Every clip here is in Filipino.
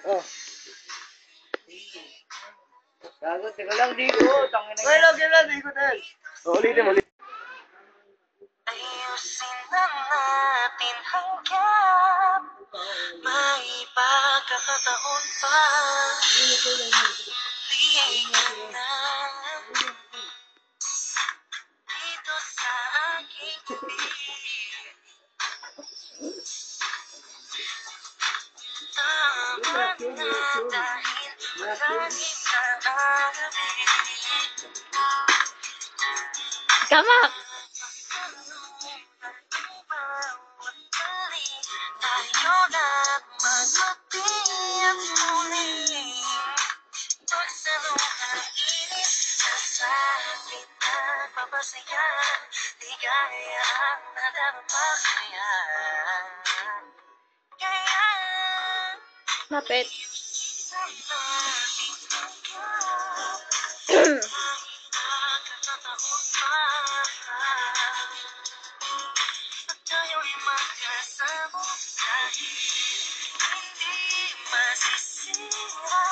Oh. Gago, teka lang, di ko. Tangin na yan. Lagi lang, di ko dahil. Ulitin mo, ulitin. Ayusin na natin hanggang may pagkakataon pa. Liig na dito sa aking bibig. Tama na dahil maraming naabig. Tama! Tayo na't magmatiyak muli. Pagsaluhan ng inis, sasabing nagpapasaya. Ligaya ang nadarama kaya. Kaya Lapit. tayo'y magkasama dahil hindi masisira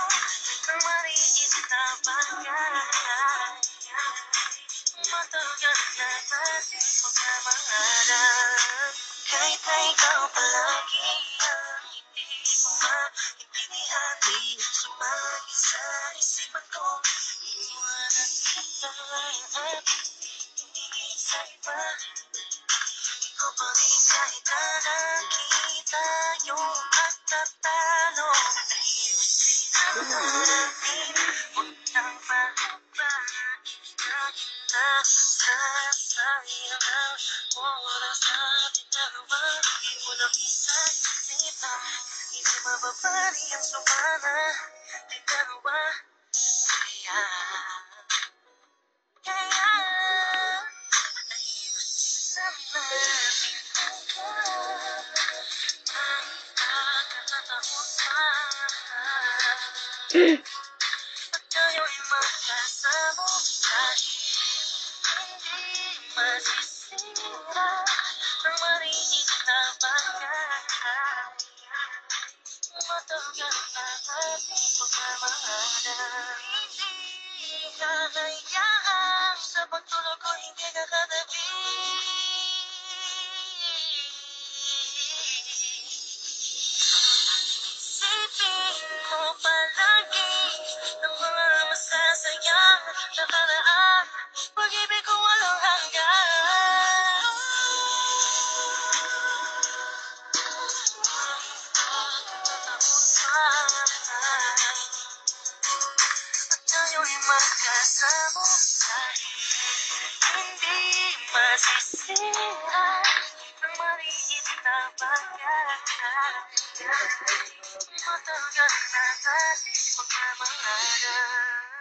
ng maliit na bagay. Matagal na natin pagkamahalan. Kahit na ikaw palagi ang hindi ko maintindihan, di sumagi sa isipan ko. Iwanan kita at hindi sa iba. Ikaw pa rin kahit na nakita yung pagtatalo. Ayusin na natin, huwag nang mahaba. Dahil nasasayang ang oras natin dalawa. Di mo lang isa-isipan, hindi mababali ang sumana. Di dalawa, kaya ayusin na natin hanggang may pagkakataon pa. At tayo'y magkasama dahil hindi masisira ng maliit na bagay. Matagal na ating pagmamahalan. Hindi hahayaan sa pagtulog ko hindi kakatabi. Isipin mo palagi ng mga masasayang nakaraan. Pag-ibig ko walang hanggan. At tayo'y magkasama dahil hindi masisira ng maliit na bagay. Matagal na natin pagmamahalan.